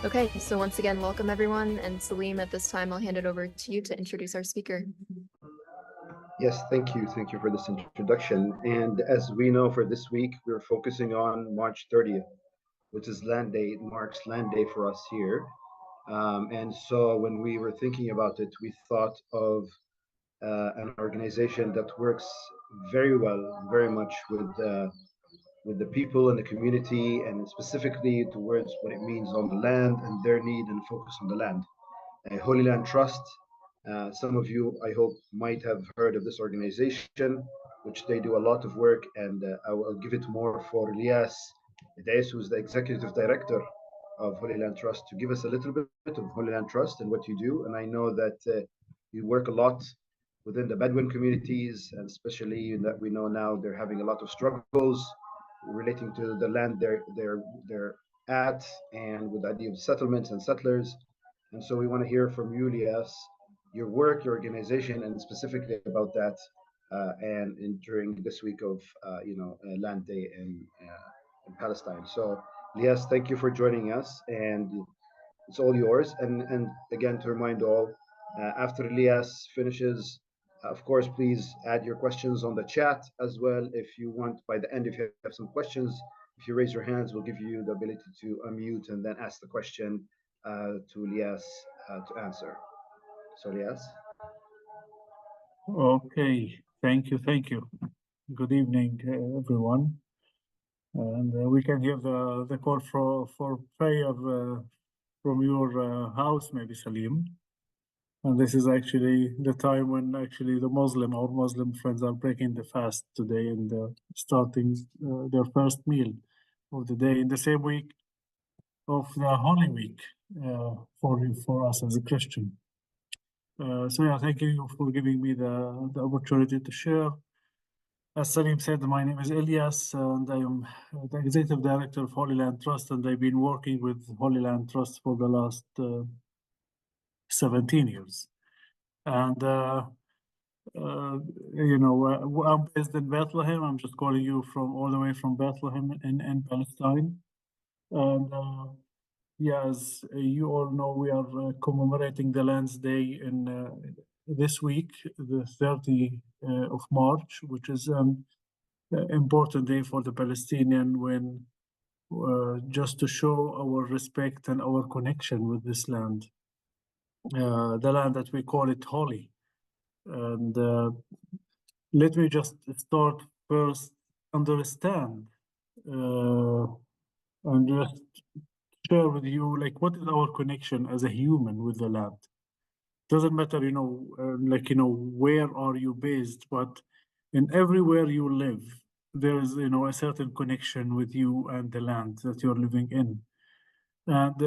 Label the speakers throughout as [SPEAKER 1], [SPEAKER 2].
[SPEAKER 1] Okay, so once again, welcome everyone. And Salim, at this time, I'll hand it over to you to introduce our speaker.
[SPEAKER 2] Yes, thank you. Thank you for this introduction. And as we know, for this week, we're focusing on March 30th, which is Land Day. It marks Land Day for us here. And so when we were thinking about it, we thought of an organization that works very well, very much with the people in the community, and specifically towards what it means on the land and their need and focus on the land. Holy Land Trust. Some of you, I hope, might have heard of this organization, which they do a lot of work, and I will give it more for Elias Idais, who's the executive director of Holy Land Trust, to give us a little bit of Holy Land Trust and what you do. And I know that you work a lot within the Bedouin communities, and especially that we know now they're having a lot of struggles relating to the land they're at, and with the idea of settlements and settlers. And so we want to hear from you, Lias, your work, your organization, and specifically about that, during this week of Land Day in Palestine. So, Lias, thank you for joining us, and it's all yours. And again, to remind all, after Lias finishes, of course, please add your questions on the chat as well. If you want, by the end, if you have some questions, if you raise your hands, we'll give you the ability to unmute and then ask the question to Lias to answer. So, Lias.
[SPEAKER 3] Okay, thank you. Good evening, everyone. And we can hear the call for prayer from your house, maybe, Salim. And this is actually the time when actually our Muslim friends are breaking the fast today and starting their first meal of the day in the same week of the Holy Week for us as a Christian. So yeah, thank you for giving me the opportunity to share. As Salim said, my name is Elias, and I am the Executive Director of Holy Land Trust, and I've been working with Holy Land Trust for the last 17 years. And, I'm based in Bethlehem. I'm just calling you all the way from Bethlehem in Palestine. And as you all know, we are commemorating the Lands Day in this week, the 30th of March, which is an important day for the Palestinian when just to show our respect and our connection with this land, the land that we call it holy. And let me just start first, understand and just share with you, like, what is our connection as a human with the land. Doesn't matter, where are you based, but in everywhere you live, there is, a certain connection with you and the land that you're living in. And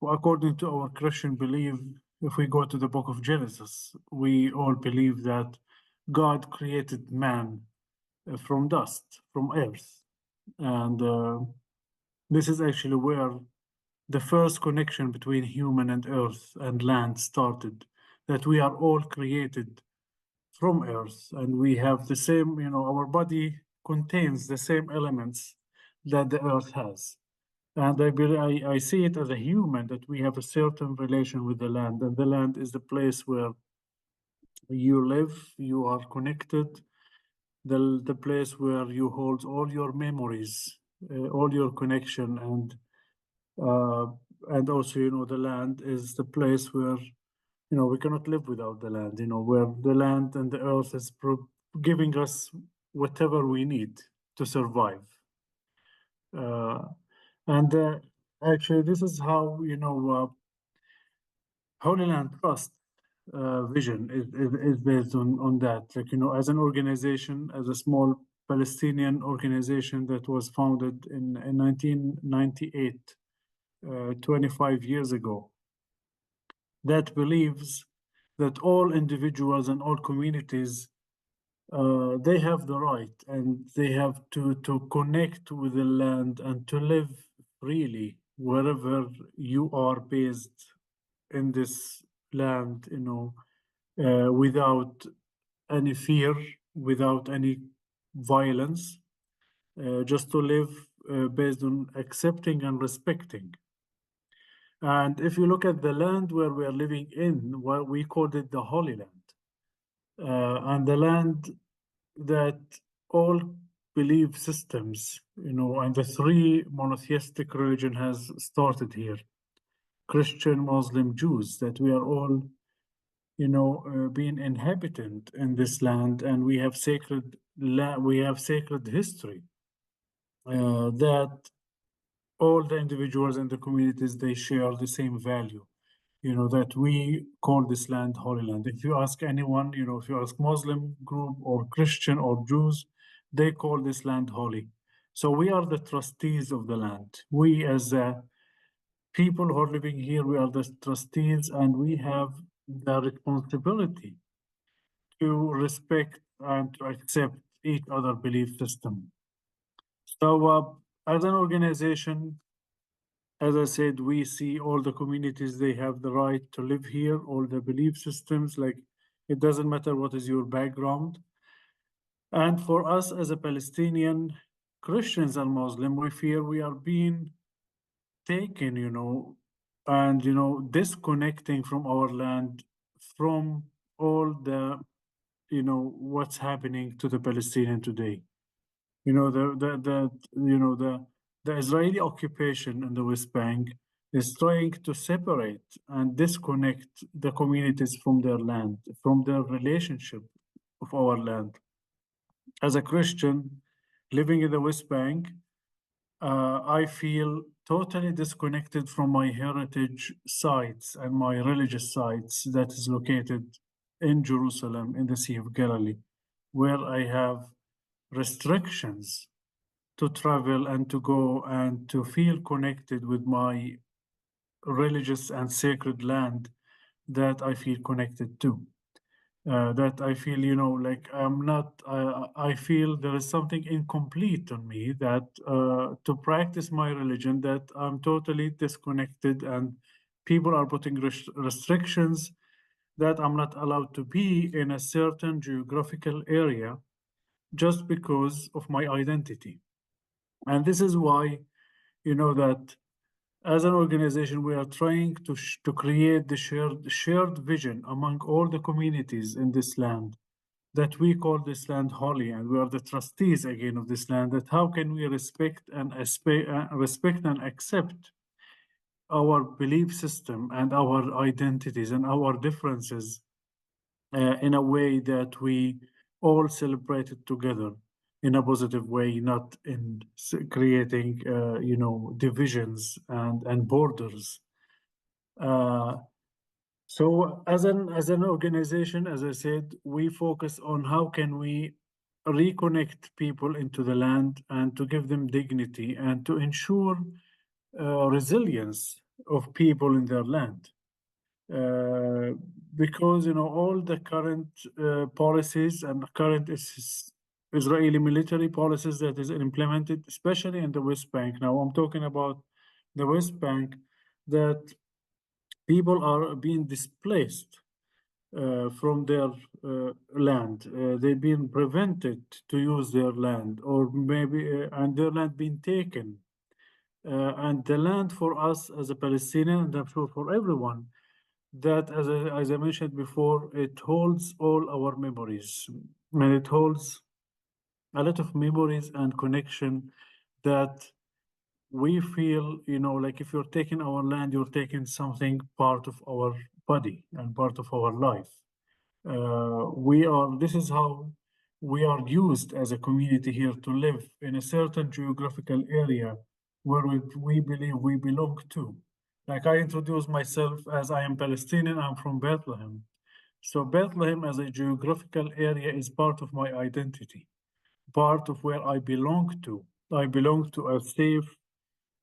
[SPEAKER 3] according to our Christian belief, if we go to the book of Genesis, we all believe that God created man from dust, from earth. And this is actually where the first connection between human and earth and land started, that we are all created from earth, and we have the same, our body contains the same elements that the earth has. And I see it as a human that we have a certain relation with the land, and the land is the place where you live, you are connected, the place where you hold all your memories, all your connection, and also, the land is the place where, we cannot live without the land, where the land and the earth is giving us whatever we need to survive. And actually, this is how, Holy Land Trust vision is based on that. Like, as an organization, as a small Palestinian organization that was founded in 1998, 25 years ago, that believes that all individuals and all communities, they have the right and they have to connect with the land and to live freely wherever you are based in this land, without any fear, without any violence, just to live based on accepting and respecting And if you look at the land where we are living in, well, we called it the Holy Land, and the land that all belief systems, and the three monotheistic religion has started here: Christian, Muslim, Jews. That we are all, being inhabitant in this land, and we have sacred history that all the individuals and the communities, they share the same value, that we call this land Holy Land. If you ask anyone, if you ask Muslim group or Christian or Jews, they call this land holy. So we are the trustees of the land. We, as people who are living here, we are the trustees, and we have the responsibility to respect and to accept each other belief system. So as an organization, as I said, we see all the communities, they have the right to live here, all the belief systems, like it doesn't matter what is your background. And for us as a Palestinian, Christians and Muslim, we fear we are being taken, and, disconnecting from our land, from all the, what's happening to the Palestinian today. The Israeli occupation in the West Bank is trying to separate and disconnect the communities from their land, from their relationship of our land. As a Christian living in the West Bank, I feel totally disconnected from my heritage sites and my religious sites that is located in Jerusalem, in the Sea of Galilee, where I have restrictions to travel and to go and to feel connected with my religious and sacred land that I feel connected to. That I feel, like I'm not, I feel there is something incomplete on me, that to practice my religion, that I'm totally disconnected, and people are putting restrictions that I'm not allowed to be in a certain geographical area just because of my identity. And this is why, that as an organization, we are trying to create the shared vision among all the communities in this land, that we call this land holy, and we are the trustees again of this land. That how can we respect and accept our belief system and our identities and our differences in a way that we all celebrate it together in a positive way, not in creating, divisions and borders. So as an organization, as I said, we focus on how can we reconnect people into the land and to give them dignity and to ensure resilience of people in their land. Because all the current policies and current Israeli military policies that is implemented, especially in the West Bank. Now I'm talking about the West Bank, that people are being displaced from their land. They've been prevented to use their land, or maybe and their land being taken. And the land for us as a Palestinian, and I'm sure for everyone, that as I mentioned before, it holds all our memories, and it holds a lot of memories and connection that we feel, like if you're taking our land, you're taking something part of our body and part of our life. This is how we are used as a community here to live in a certain geographical area where we believe we belong to. Like I introduce myself as I am Palestinian, I'm from Bethlehem. So Bethlehem as a geographical area is part of my identity, part of where I belong to. I belong to a safe,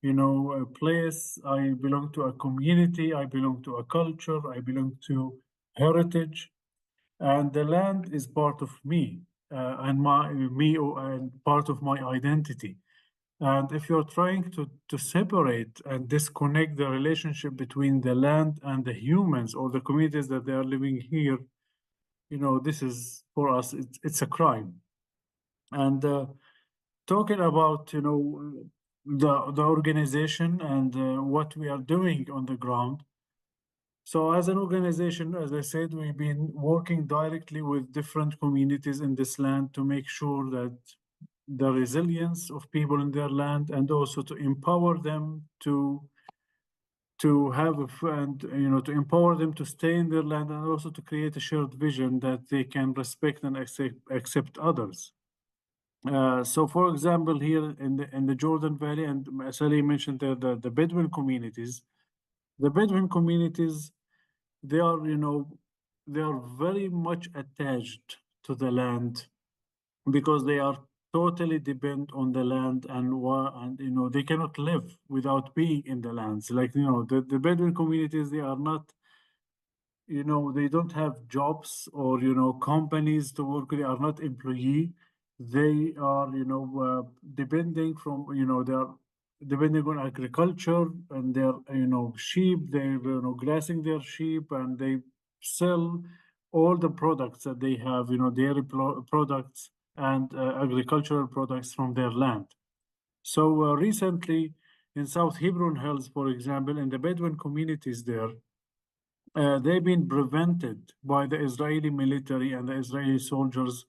[SPEAKER 3] a place. I belong to a community. I belong to a culture. I belong to heritage, and the land is part of me, and part of my identity. And if you're trying to separate and disconnect the relationship between the land and the humans or the communities that they are living here, this is for us, it's a crime. And talking about, the organization and what we are doing on the ground. So as an organization, as I said, we've been working directly with different communities in this land to make sure that the resilience of people in their land, and also to empower them to have and to empower them to stay in their land, and also to create a shared vision that they can respect and accept others. So, for example, here in the Jordan Valley, and Salih mentioned the Bedouin communities. The Bedouin communities, they are they are very much attached to the land, because they are totally depend on the land, and they cannot live without being in the lands. Like the Bedouin communities, they are not, they don't have jobs or companies to work with. They are not employee. They are depending from they are depending on agriculture, and their sheep. They're grazing their sheep, and they sell all the products that they have, dairy products and agricultural products from their land. So recently in South Hebron Hills, for example, in the Bedouin communities there, they've been prevented by the Israeli military and the Israeli soldiers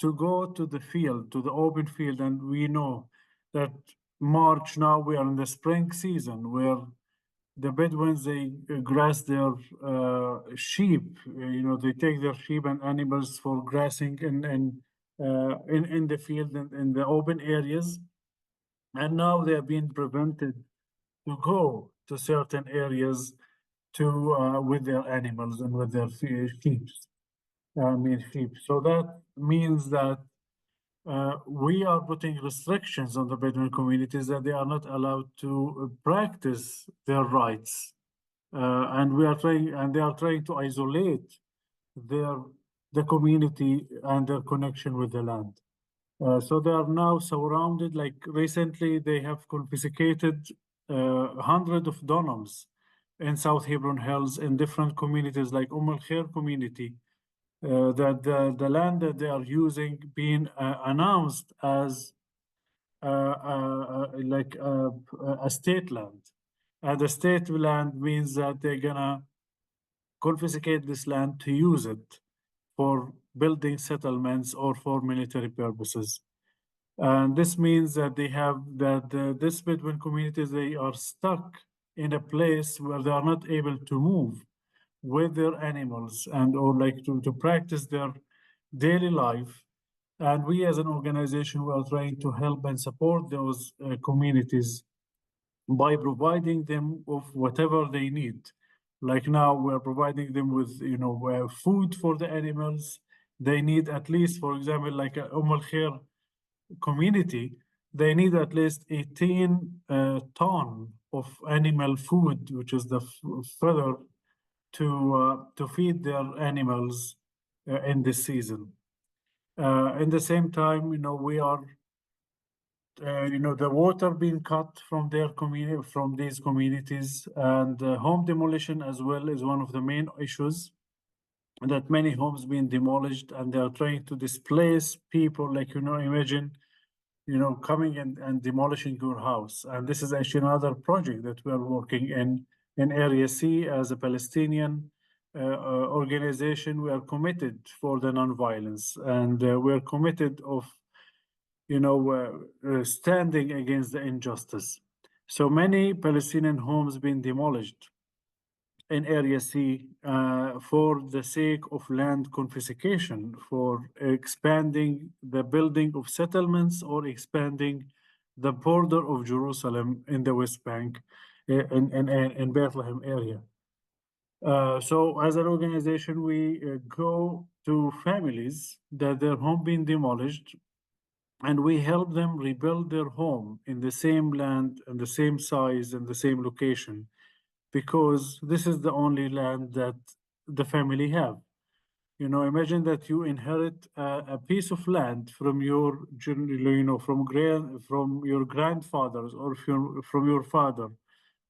[SPEAKER 3] to go to the field, to the open field. And we know that March, now we are in the spring season, where the Bedouins, they grass their sheep. They take their sheep and animals for grazing in the field and in the open areas. And now they are being prevented to go to certain areas to with their animals and with their sheep. Sheep. So that means that we are putting restrictions on the Bedouin communities, that they are not allowed to practice their rights, and they are trying to isolate their the community and their connection with the land. So they are now surrounded. Like recently, they have confiscated hundreds of dunams in South Hebron Hills in different communities, like Al Khair community, that the land that they are using being announced as like a state land. And the state land means that they're gonna confiscate this land to use it for building settlements or for military purposes. And this means that they have that this Bedouin communities, they are stuck in a place where they are not able to move with their animals, and or like to practice their daily life. And we as an organization, we are trying to help and support those communities by providing them with whatever they need. Like now, we're providing them with food for the animals. They need at least, for example, like a Al Khair community, they need at least 18 ton of animal food, which is the fodder to feed their animals in this season. In the same time, we are the water being cut from their community, from these communities, and home demolition as well is one of the main issues, that many homes being demolished, and they are trying to displace people. Like imagine coming and demolishing your house. And this is actually another project that we are working in Area C as a Palestinian organization. We are committed for the nonviolence, and we are committed of standing against the injustice. So many Palestinian homes being demolished in Area C for the sake of land confiscation, for expanding the building of settlements, or expanding the border of Jerusalem in the West Bank, in Bethlehem area. So as an organization, we go to families that their home been demolished, and we help them rebuild their home in the same land and the same size and the same location, because this is the only land that the family have. Imagine that you inherit a piece of land from your, from your grandfathers, or from your father,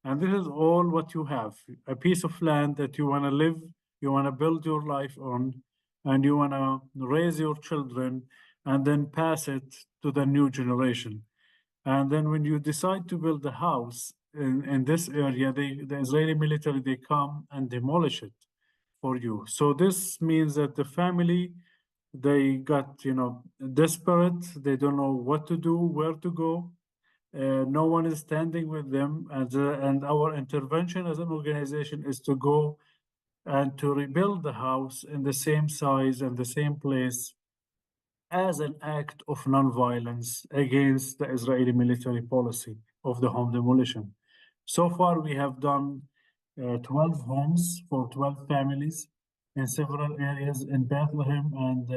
[SPEAKER 3] and this is all what you have: a piece of land that you want to live, you want to build your life on, and you want to raise your children, and then pass it to the new generation. And then when you decide to build a house in this area, the Israeli military, they come and demolish it for you. So this means that the family, they got, desperate. They don't know what to do, where to go. No one is standing with them. And our intervention as an organization is to go and to rebuild the house in the same size and the same place as an act of nonviolence against the Israeli military policy of the home demolition. So far, we have done 12 homes for 12 families in several areas in Bethlehem and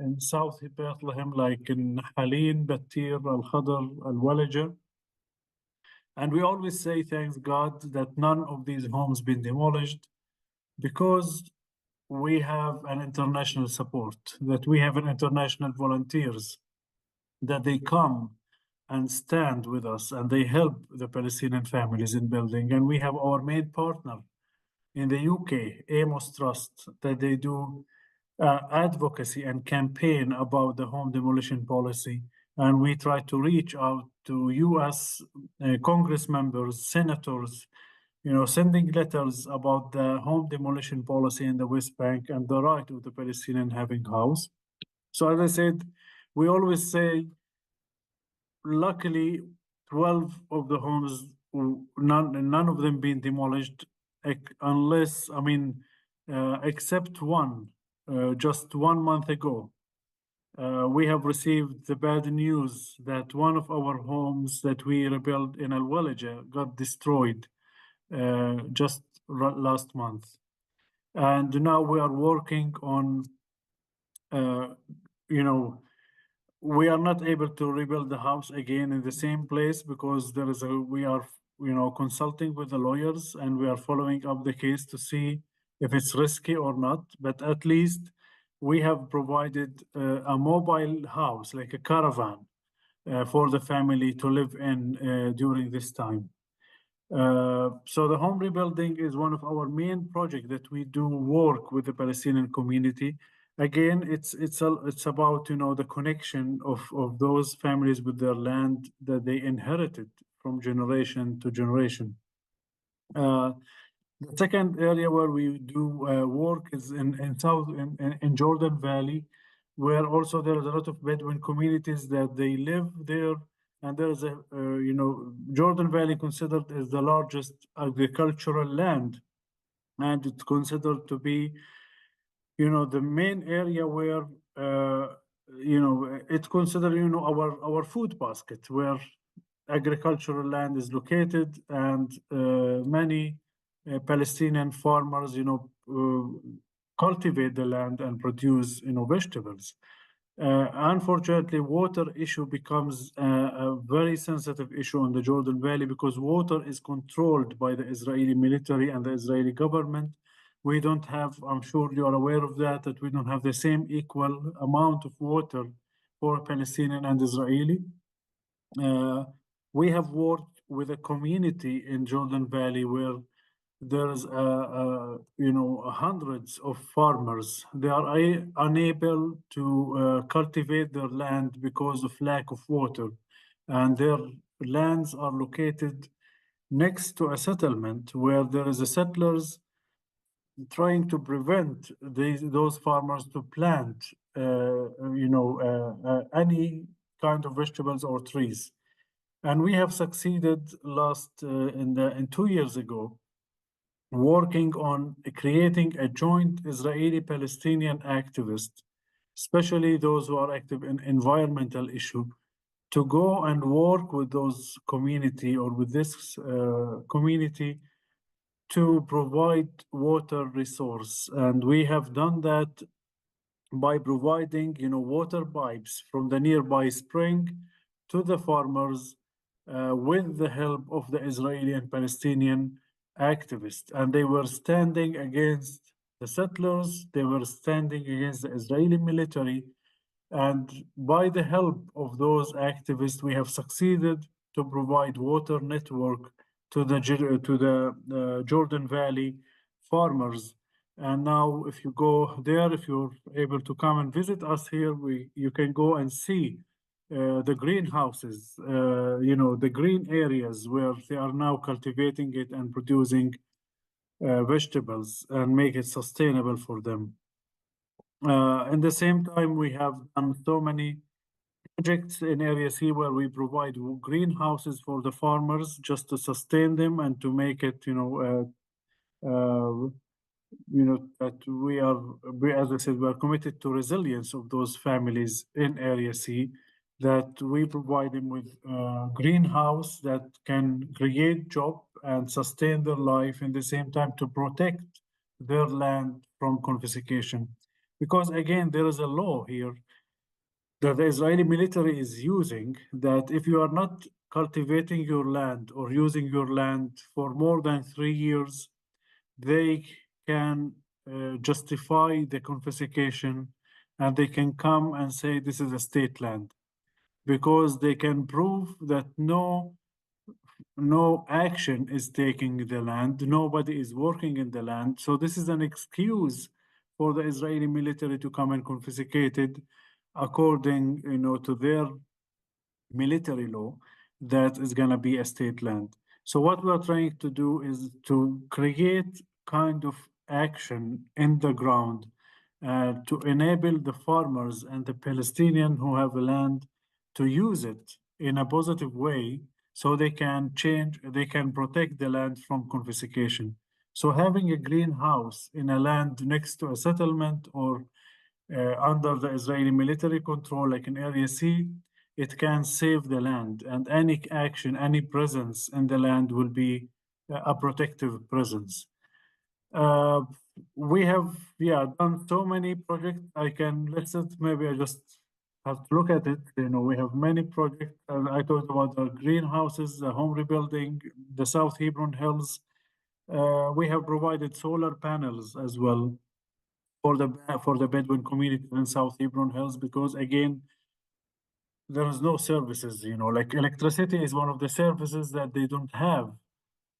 [SPEAKER 3] in South Bethlehem, like in Halin, Batir, Al Khadr, Al Walaja. And we always say, thanks God, that none of these homes been demolished because we have an international support, that we have an international volunteers, that they come and stand with us and they help the Palestinian families in building. And we have our main partner in the UK, Amos Trust, that they do advocacy and campaign about the home demolition policy. And we try to reach out to US Congress members, senators, sending letters about the home demolition policy in the West Bank and the right of the Palestinian having house. So as I said, we always say, luckily, 12 of the homes, none of them being demolished, unless, except one, just 1 month ago. We have received the bad news that one of our homes that we rebuilt in Al Walaja got destroyed just last month. And now we are working on, we are not able to rebuild the house again in the same place because we are, consulting with the lawyers and we are following up the case to see if it's risky or not. But at least we have provided a mobile house, like a caravan, for the family to live in during this time. So the home rebuilding is one of our main projects that we do work with the Palestinian community. Again, it's about the connection of those families with their land that they inherited from generation to generation. The second area where we do work is in Jordan Valley, where also there is a lot of Bedouin communities that they live there. And there is Jordan Valley considered as the largest agricultural land. And it's considered to be, the main area where, it's considered, our food basket, where agricultural land is located and many Palestinian farmers, cultivate the land and produce, vegetables. Unfortunately, water issue becomes a very sensitive issue in the Jordan Valley because water is controlled by the Israeli military and the Israeli government. We don't have, I'm sure you are aware of that we don't have the same equal amount of water for Palestinian and Israeli. We have worked with a community in Jordan Valley where there's hundreds of farmers. They are unable to cultivate their land because of lack of water, and their lands are located next to a settlement where there is a settlers trying to prevent those farmers to plant any kind of vegetables or trees. And we have succeeded in 2 years ago, working on creating a joint Israeli-Palestinian activist, especially those who are active in environmental issue, to go and work with those community or with this community to provide water resource. And we have done that by providing, water pipes from the nearby spring to the farmers with the help of the Israeli and Palestinian activists. And they were standing against the settlers, they were standing against the Israeli military. And by the help of those activists, we have succeeded to provide water network to the Jordan Valley farmers. And now, if you go there, if you're able to come and visit us here, you can go and see the greenhouses, the green areas where they are now cultivating it and producing vegetables and make it sustainable for them. At the same time, we have done so many projects in Area C where we provide greenhouses for the farmers just to sustain them and to make it, that as I said, we are committed to resilience of those families in Area C, that we provide them with greenhouse that can create job and sustain their life in the same time to protect their land from confiscation. Because again, there is a law here that the Israeli military is using, that if you are not cultivating your land or using your land for more than 3 years, they can justify the confiscation, and they can come and say this is a state land, because they can prove that no action is taking the land, nobody is working in the land. So this is an excuse for the Israeli military to come and confiscate it according, to their military law, that is going to be a state land. So what we are trying to do is to create kind of action in the ground to enable the farmers and the Palestinian who have land to use it in a positive way, so they can protect the land from confiscation. So having a greenhouse in a land next to a settlement or under the Israeli military control, like in Area C, it can save the land, and any action, any presence in the land will be a protective presence. Uh, we have, done so many projects. Maybe I just have to look at it. We have many projects. I talked about the greenhouses, the home rebuilding, the South Hebron Hills. We have provided solar panels as well for the Bedouin community in South Hebron Hills, because again, there is no services, like electricity is one of the services that they don't have.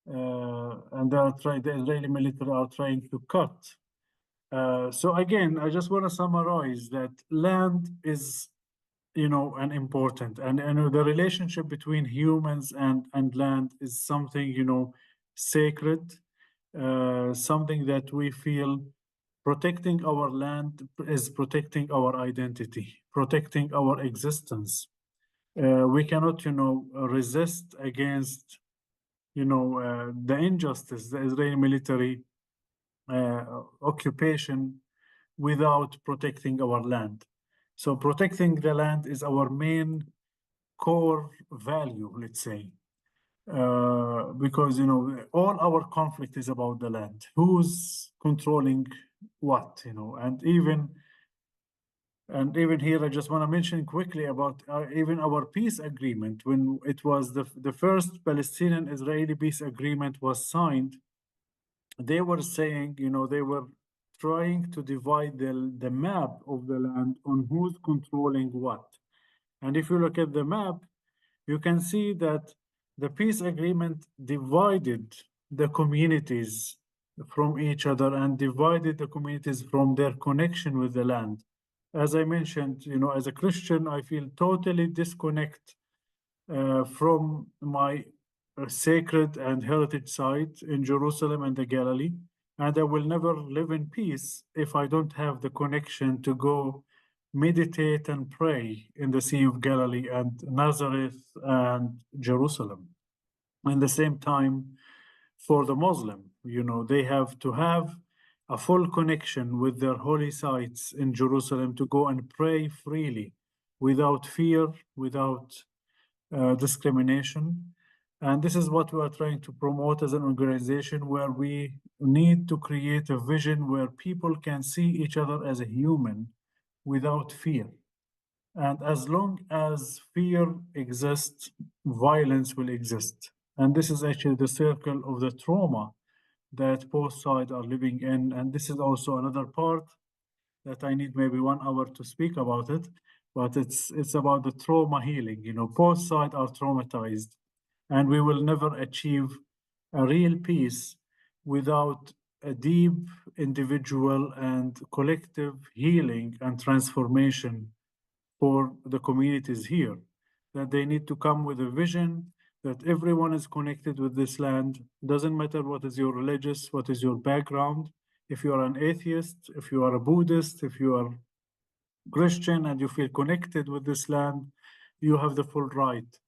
[SPEAKER 3] And the Israeli military are trying to cut. So again, I just want to summarize that land is, an important, and the relationship between humans and land is something, sacred, something that we feel protecting our land is protecting our identity, protecting our existence. We cannot, resist against, the injustice, the Israeli military occupation, without protecting our land. So protecting the land is our main core value, let's say. Because all our conflict is about the land, who's controlling what, and even here I just want to mention quickly about even our peace agreement. When it was the first Palestinian Israeli peace agreement was signed, they were saying, they were trying to divide the map of the land on who's controlling what. And if you look at the map, you can see that the peace agreement divided the communities from each other and divided the communities from their connection with the land. As I mentioned, as a Christian, I feel totally disconnect from my sacred and heritage site in Jerusalem and the Galilee. And I will never live in peace if I don't have the connection to go meditate and pray in the Sea of Galilee and Nazareth and Jerusalem. And the same time, for the Muslim, they have to have a full connection with their holy sites in Jerusalem to go and pray freely, without fear, without discrimination. And this is what we are trying to promote as an organization, where we need to create a vision where people can see each other as a human without fear. And as long as fear exists, violence will exist. And this is actually the circle of the trauma that both sides are living in. And this is also another part that I need maybe 1 hour to speak about it, but it's about the trauma healing. Both sides are traumatized, and we will never achieve a real peace without a deep individual and collective healing and transformation for the communities here, that they need to come with a vision that everyone is connected with this land. Doesn't matter what is your religious, what is your background. If you are an atheist, if you are a Buddhist, if you are Christian and you feel connected with this land, you have the full right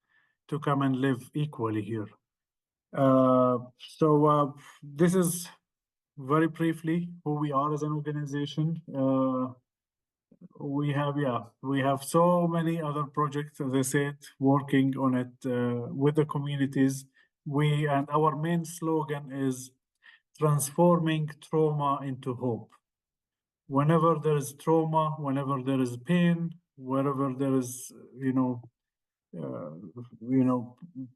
[SPEAKER 3] to come and live equally here. So this is very briefly who we are as an organization. We have so many other projects, as I said, working on it with the communities. And our main slogan is transforming trauma into hope. Whenever there is trauma, whenever there is pain, wherever there is, uh,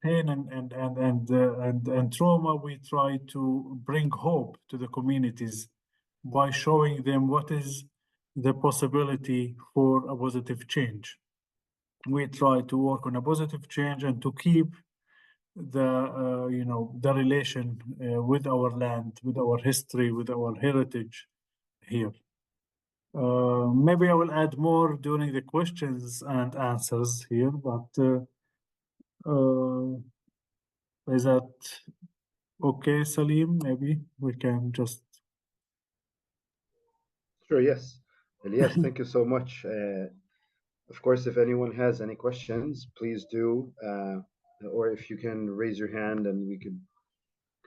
[SPEAKER 3] pain and trauma, we try to bring hope to the communities by showing them what is the possibility for a positive change. We try to work on a positive change and to keep the relation with our land, with our history, with our heritage here. Maybe I will add more during the questions and answers here, but is that okay, Salim? Maybe we can just.
[SPEAKER 2] Sure, yes. Elias, thank you so much. Of course, if anyone has any questions, please do. Or if you can raise your hand and we can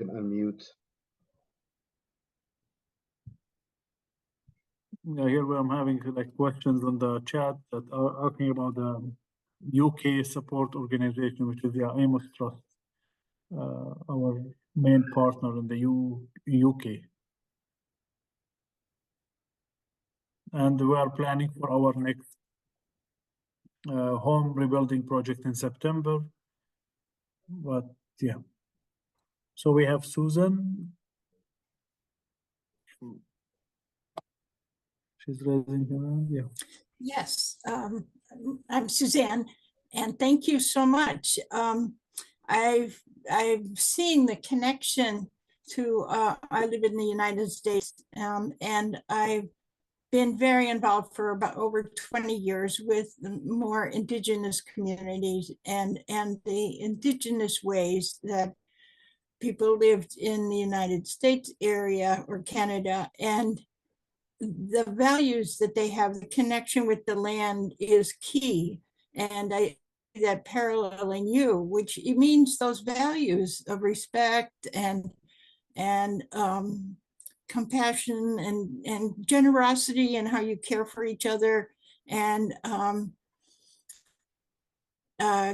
[SPEAKER 2] unmute.
[SPEAKER 3] Yeah, here I'm having like questions on the chat that are asking about the UK support organization, which is the Amos Trust, our main partner in the UK. And we are planning for our next home rebuilding project in September. But yeah. So we have Susan. She's raising her hand. Yeah.
[SPEAKER 4] Yes, I'm Suzanne, and thank you so much. I've seen the connection to. I live in the United States, and I've been very involved for about over 20 years with the more indigenous communities and the indigenous ways that people lived in the United States area or Canada, and the values that they have, the connection with the land is key. And I that paralleling you, which it means those values of respect and compassion and generosity and how you care for each other and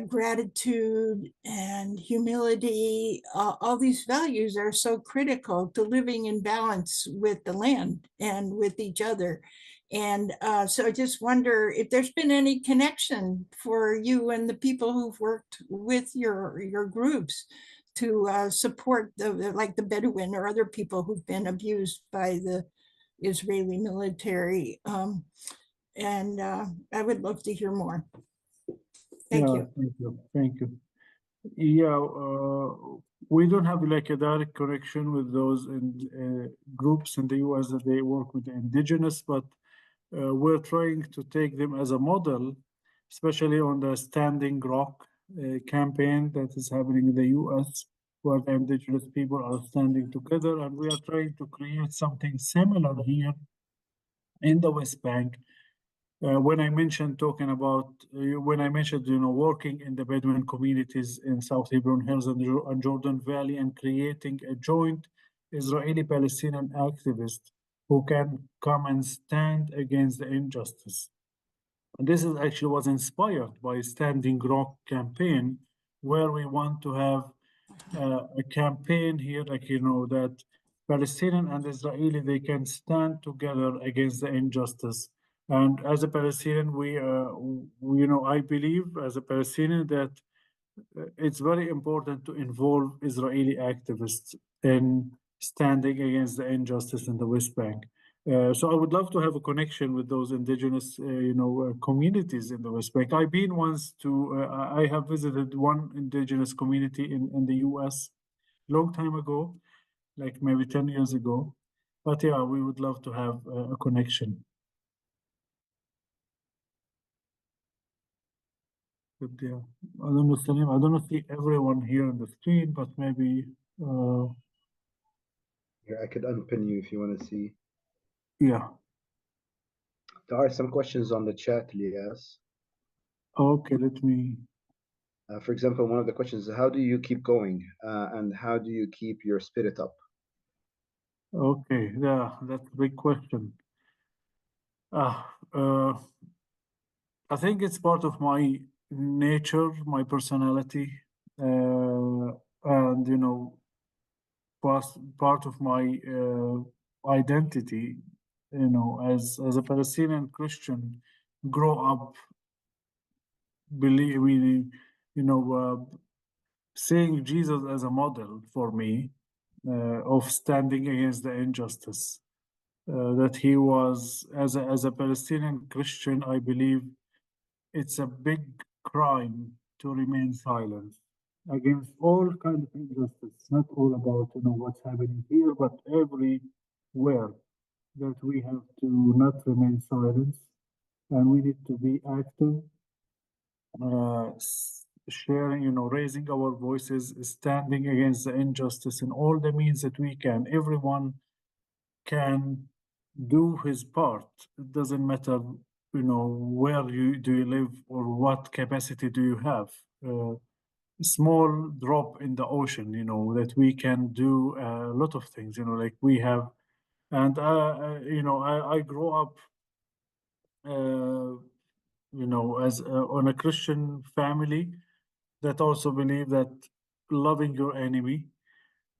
[SPEAKER 4] gratitude and humility, all these values are so critical to living in balance with the land and with each other. And so I just wonder if there's been any connection for you and the people who've worked with your groups to support like the Bedouin or other people who've been abused by the Israeli military. And I would love to hear more. Thank you.
[SPEAKER 3] Thank you. Thank you. Yeah, we don't have like a direct connection with those groups in the US that they work with the indigenous, but we're trying to take them as a model, especially on the Standing Rock campaign that is happening in the US, where the indigenous people are standing together, and we are trying to create something similar here in the West Bank. When I mentioned working in the Bedouin communities in South Hebron Hills and Jordan Valley and creating a joint Israeli-Palestinian activist who can come and stand against the injustice. And this is actually was inspired by Standing Rock campaign, where we want to have a campaign here, that Palestinian and Israeli, they can stand together against the injustice. And as a Palestinian, I believe as a Palestinian that it's very important to involve Israeli activists in standing against the injustice in the West Bank. So I would love to have a connection with those indigenous, communities in the West Bank. I've been once I have visited one indigenous community in the US long time ago, like maybe 10 years ago. But yeah, we would love to have a connection. Good, yeah. I don't know, Salim, I don't see everyone here on the screen, but maybe,
[SPEAKER 2] Here, I could unpin you if you want to see.
[SPEAKER 3] yeah.
[SPEAKER 2] There are some questions on the chat, Lias.
[SPEAKER 3] Okay, let me.
[SPEAKER 2] For example, one of the questions is how do you keep going and how do you keep your spirit up?
[SPEAKER 3] Okay, yeah, that's a big question. Uh, I think it's part of my nature, my personality, and part of my identity. As a Palestinian Christian, grow up believing, seeing Jesus as a model for me of standing against the injustice. That he was, as a Palestinian Christian, I believe it's a big crime to remain silent against all kind of injustice. Not all about what's happening here, but everywhere that we have to not remain silent, and we need to be active, sharing, raising our voices, standing against the injustice in all the means that we can. Everyone can do his part. It doesn't matter, where you live or what capacity do you have. Small drop in the ocean, that we can do a lot of things, like we have. And, I grew up, as on a Christian family that also believe that loving your enemy.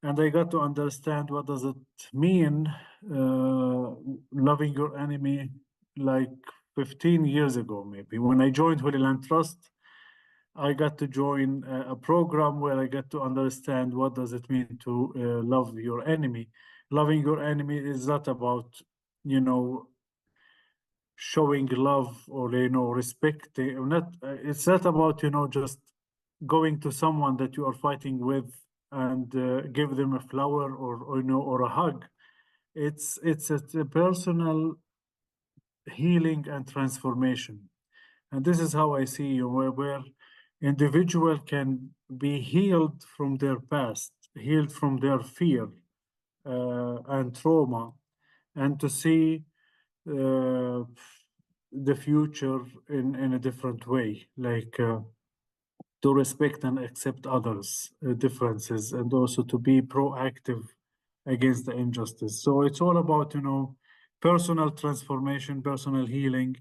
[SPEAKER 3] And I got to understand what does it mean, loving your enemy, like 15 years ago, maybe. When I joined Holy Land Trust, I got to join a program where I get to understand what does it mean to love your enemy. Loving your enemy is not about, showing love or, respecting. It's not about, just going to someone that you are fighting with and give them a flower or a hug. It's a personal healing and transformation. And this is how I see you, where individual can be healed from their past, healed from their fear and trauma, and to see the future in a different way, like to respect and accept others' differences, and also to be proactive against the injustice. So it's all about, personal transformation, personal healing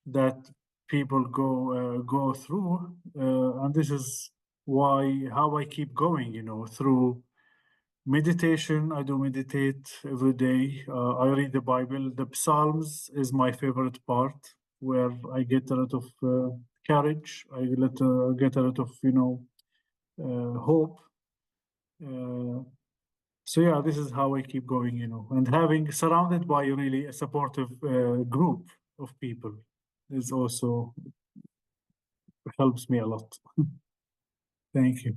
[SPEAKER 3] that people go through, and this is how I keep going, through meditation. I do meditate every day. I read the Bible. The Psalms is my favorite part, where I get a lot of courage. I get a lot of hope. So yeah, this is how I keep going, and having surrounded by really a supportive group of people is also helps me a lot. Thank you.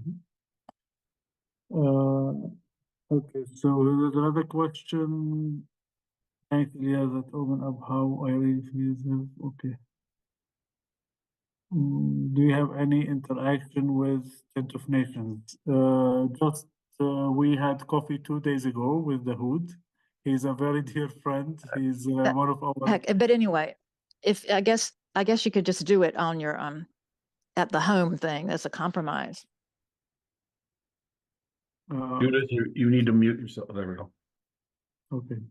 [SPEAKER 3] Okay, so there's another question. Thanks, Ilya, that open up how I really feel. Okay. Do you have any interaction with Tent of Nations? Just we had coffee 2 days ago with the Hood. He's a very dear friend. He's one of our.
[SPEAKER 5] Heck, but anyway, if I guess you could just do it on your at the home thing. That's a compromise.
[SPEAKER 6] Judith, you need to mute yourself. There we go.
[SPEAKER 3] Okay.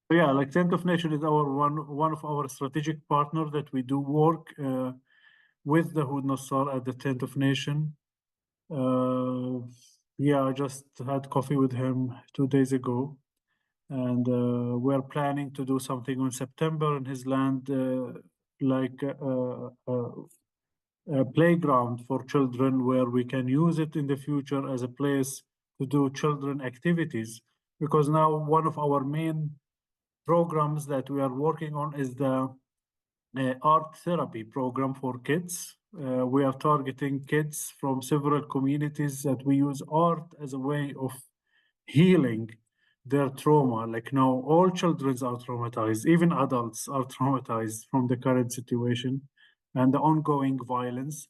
[SPEAKER 3] So yeah, like Tent of Nation is our one of our strategic partner that we do work with the Hood Nassar at the Tent of Nation. Yeah, I just had coffee with him 2 days ago, and we're planning to do something in September in his land, like a playground for children, where we can use it in the future as a place to do children activities. Because now one of our main programs that we are working on is the art therapy program for kids. We are targeting kids from several communities that we use art as a way of healing their trauma. Like now, all children are traumatized, even adults are traumatized from the current situation. and the ongoing violence.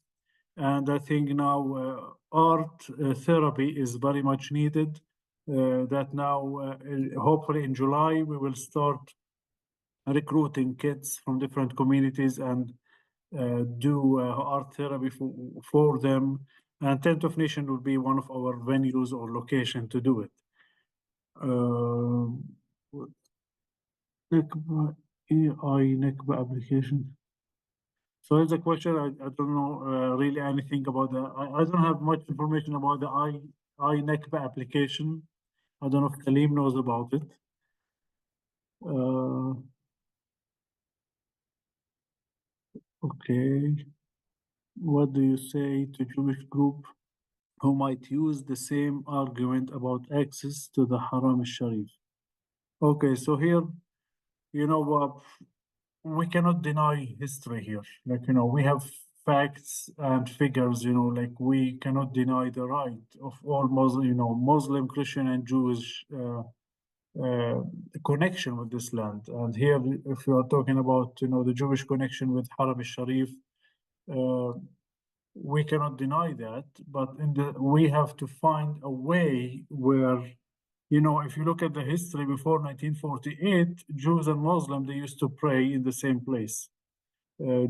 [SPEAKER 3] And I think now art therapy is very much needed. That now, hopefully in July, we will start recruiting kids from different communities and do art therapy for them. And Tent of Nation will be one of our venues or location to do it. NECBA, AI NECBA application. So here's a question. I don't know really anything about the. I don't have much information about the I NECBA application. I don't know if Kaleem knows about it. Okay. What do you say to Jewish group who might use the same argument about access to the Haram al-Sharif? Okay, so here, you know, we cannot deny history here. Like, you know, we have facts and figures, you know, like we cannot deny the right of all Muslim, you know, Muslim, Christian, and Jewish connection with this land. And here, if you are talking about, you know, the Jewish connection with Haram al-Sharif, we cannot deny that, but we have to find a way where, you know, if you look at the history before 1948, Jews and Muslims, they used to pray in the same place.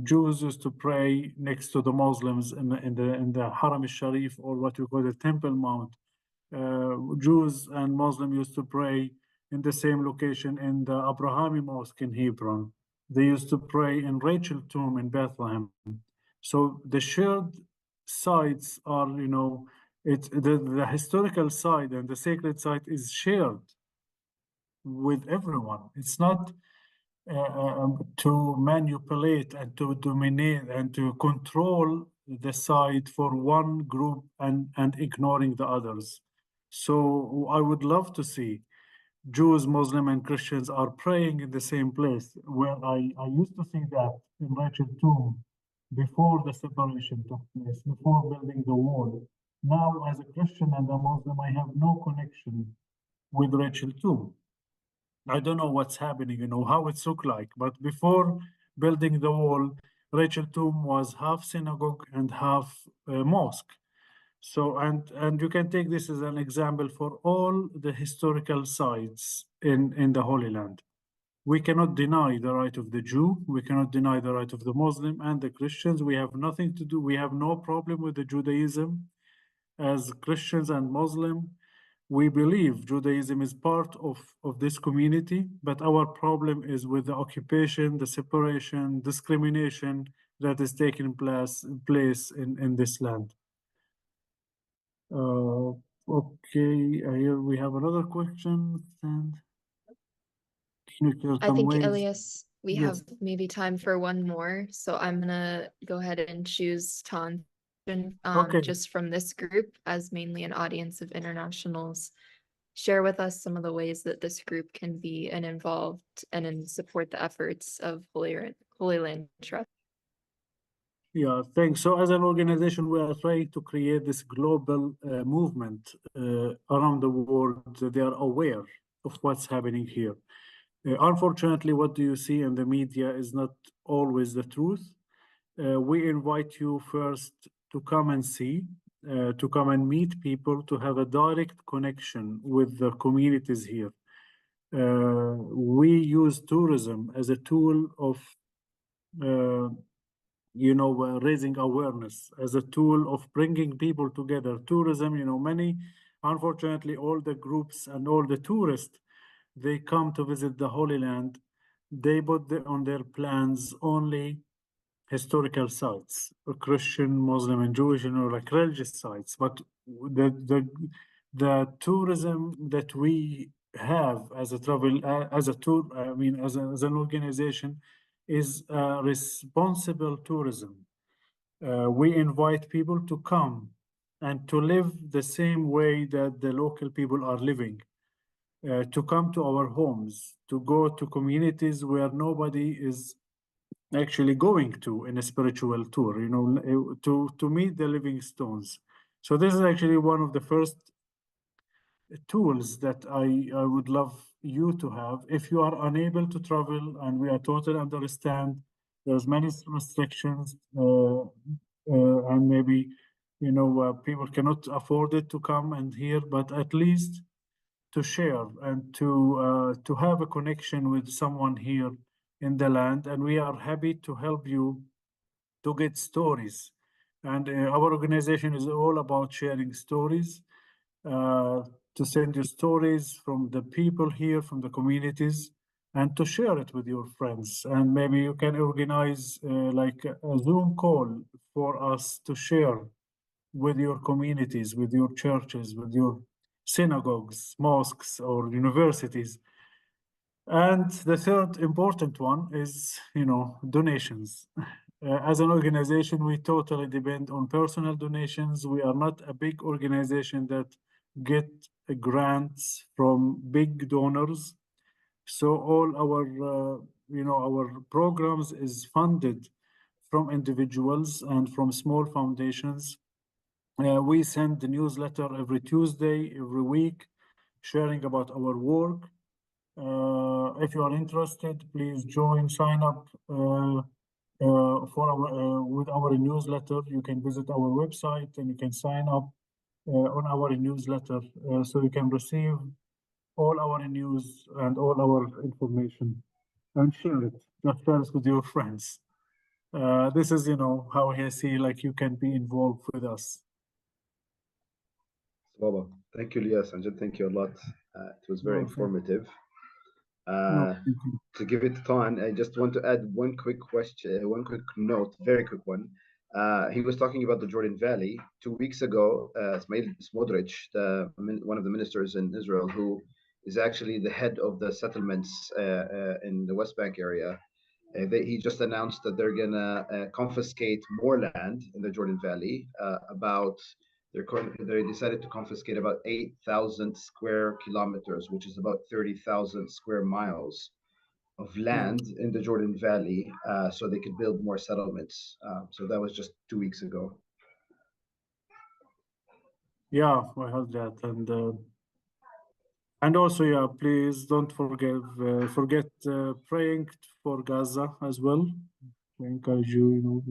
[SPEAKER 3] Jews used to pray next to the Muslims in the Haram al-Sharif, or what we call the Temple Mount. Jews and Muslims used to pray in the same location in the Abrahami Mosque in Hebron. They used to pray in Rachel Tomb in Bethlehem. So the shared sites are, you know, it's the historical site and the sacred site is shared with everyone. It's not to manipulate and to dominate and to control the site for one group and ignoring the others. So I would love to see Jews, Muslim, and Christians are praying in the same place. Where I used to see that in Rachel Tomb before the separation took place, before building the wall. Now, as a Christian and a Muslim, I have no connection with Rachel Tomb. I don't know what's happening, you know, how it's look like. But before building the wall, Rachel Tomb was half synagogue and half mosque. So, and you can take this as an example for all the historical sites in the Holy Land. We cannot deny the right of the Jew. We cannot deny the right of the Muslim and the Christians. We have nothing to do. We have no problem with the Judaism. As Christians and Muslim, we believe Judaism is part of this community, but our problem is with the occupation, the separation, discrimination that is taking place in this land. Okay, here we have another question. And
[SPEAKER 1] I think, Elias, we
[SPEAKER 3] Yes.
[SPEAKER 1] have maybe time for one more, so I'm gonna go ahead and choose Tan,
[SPEAKER 3] Okay.
[SPEAKER 1] just from this group as mainly an audience of internationals. Share with us some of the ways that this group can be involved and support the efforts of Holy Land Trust.
[SPEAKER 3] Yeah, thanks. So as an organization, we are trying to create this global movement around the world that they are aware of what's happening here. Unfortunately, what do you see in the media is not always the truth. We invite you first to come and see, to come and meet people, to have a direct connection with the communities here. We use tourism as a tool of raising awareness, as a tool of bringing people together. Tourism, you know, unfortunately, all the groups and all the tourists, they come to visit the Holy Land. They put on their plans only historical sites, Christian, Muslim, and Jewish, you know, like religious sites. But the tourism that we have as a travel, as a tour, I mean, as an organization, is responsible tourism. We invite people to come and to live the same way that the local people are living, to come to our homes, to go to communities where nobody is actually going to in a spiritual tour, you know, to meet the living stones. So this is actually one of the first tools that I would love you to have. If you are unable to travel, and we are totally understand, There's many restrictions, and maybe, people cannot afford it to come and hear, but at least to share and to have a connection with someone here in the land. And we are happy to help you to get stories. And our organization is all about sharing stories, uh, to send you stories from the people here, from the communities, and to share it with your friends. And maybe you can organize like a Zoom call for us to share with your communities, with your churches, with your synagogues, mosques, or universities. And the third important one is, donations. As an organization, we totally depend on personal donations. We are not a big organization that get grants from big donors. So all our, our programs is funded from individuals and from small foundations. We send the newsletter every Tuesday, every week, sharing about our work. If you are interested, please sign up for our with our newsletter. You can visit our website and you can sign up on our newsletter, so you can receive all our news and all our information and share it. Just share it with your friends. This is, how I see like you can be involved with us.
[SPEAKER 2] Well, thank you, Lias, and thank you a lot. It was very informative. To give it time, I just want to add one quick question, one quick note, very quick one. He was talking about the Jordan Valley. 2 weeks ago, Smotrich, one of the ministers in Israel, who is actually the head of the settlements in the West Bank area, he just announced that they're gonna confiscate more land in the Jordan Valley. They decided to confiscate about 8,000 square kilometers, which is about 30,000 square miles of land in the Jordan Valley, so they could build more settlements. So that was just 2 weeks ago.
[SPEAKER 3] Yeah, I heard that, and also, yeah, please don't forget praying for Gaza as well. We encourage you,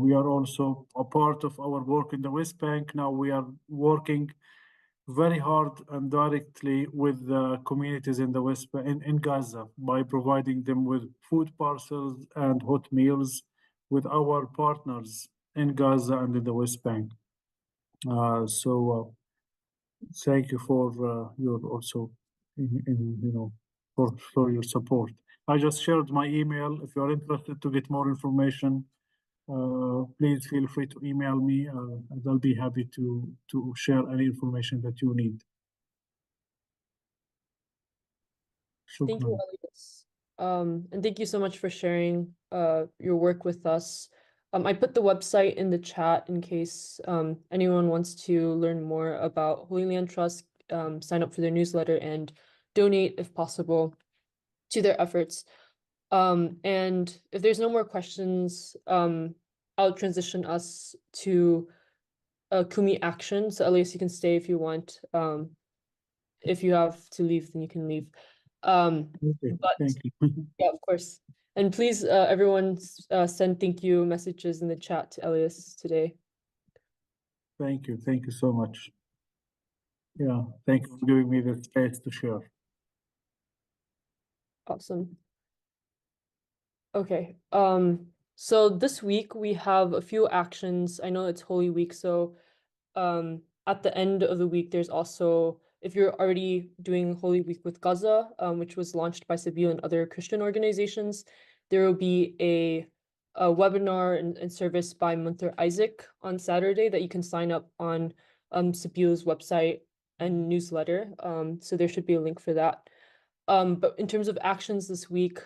[SPEAKER 3] we are also a part of our work in the West Bank. Now we are working very hard and directly with the communities in the West Bank, in Gaza, by providing them with food parcels and hot meals with our partners in Gaza and in the West Bank. So thank you for your also, for your support. I just shared my email. If you are interested to get more information, please feel free to email me, and I'll be happy to share any information that you need.
[SPEAKER 7] Thank you, Elias. And thank you so much for sharing your work with us. I put the website in the chat in case anyone wants to learn more about Holy Land Trust, sign up for their newsletter and donate if possible to their efforts. And if there's no more questions, I'll transition us to Kumi action. So Elias, you can stay if you want. If you have to leave, then you can leave. But
[SPEAKER 3] thank you.
[SPEAKER 7] yeah, of course. And please, everyone, send thank you messages in the chat to Elias today.
[SPEAKER 3] Thank you so much. Yeah, thank you for giving me the space to share.
[SPEAKER 7] Awesome. Okay. So this week we have a few actions. I know it's Holy Week, so at the end of the week, there's also, if you're already doing Holy Week with Gaza, which was launched by Sabeel and other Christian organizations, there will be a webinar and service by Munter Isaac on Saturday that you can sign up on Sabeel's website and newsletter. So there should be a link for that. But in terms of actions this week,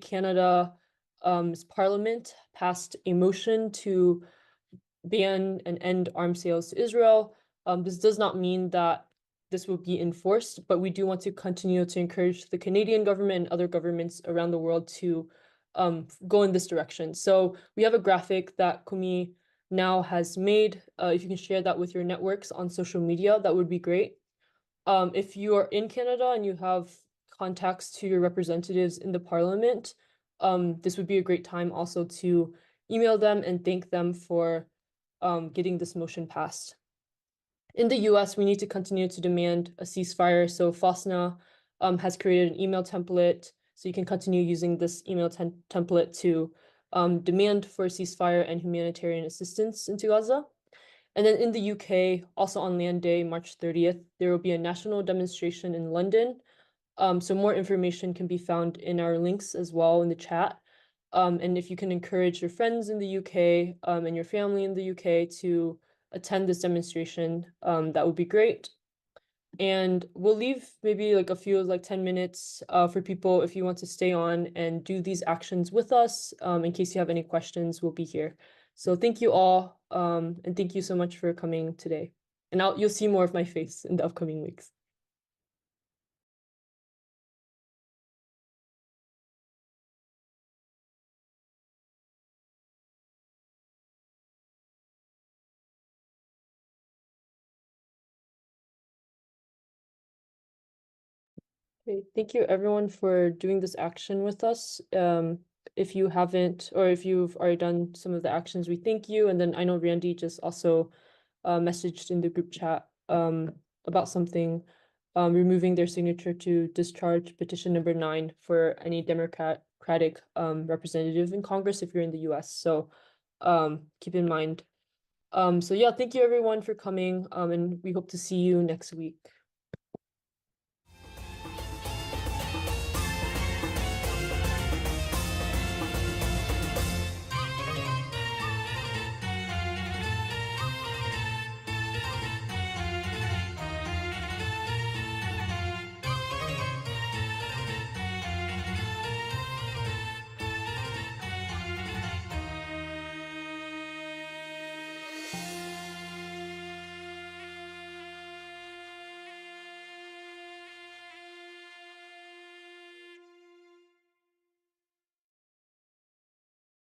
[SPEAKER 7] Canada's Parliament passed a motion to ban and end arms sales to Israel. This does not mean that this will be enforced, but we do want to continue to encourage the Canadian government and other governments around the world to go in this direction. So we have a graphic that Kumi now has made. If you can share that with your networks on social media, that would be great. If you are in Canada and you have contacts to your representatives in the Parliament, this would be a great time also to email them and thank them for getting this motion passed. In the US, we need to continue to demand a ceasefire. So FOSNA has created an email template. So you can continue using this email template to demand for a ceasefire and humanitarian assistance into Gaza. And then in the UK, also on Land Day, March 30th, there will be a national demonstration in London. So more information can be found in our links as well in the chat. And if you can encourage your friends in the UK and your family in the UK to attend this demonstration, that would be great. And we'll leave maybe like a few, like 10 minutes for people if you want to stay on and do these actions with us. In case you have any questions, we'll be here. So thank you all, and thank you so much for coming today. And you'll see more of my face in the upcoming weeks. Okay, thank you everyone for doing this action with us. If you haven't, or if you've already done some of the actions, we thank you. And then I know Randy just also messaged in the group chat about something, removing their signature to discharge petition number 9 for any Democratic representative in Congress if you're in the US. So keep in mind. So yeah, thank you everyone for coming, and we hope to see you next week.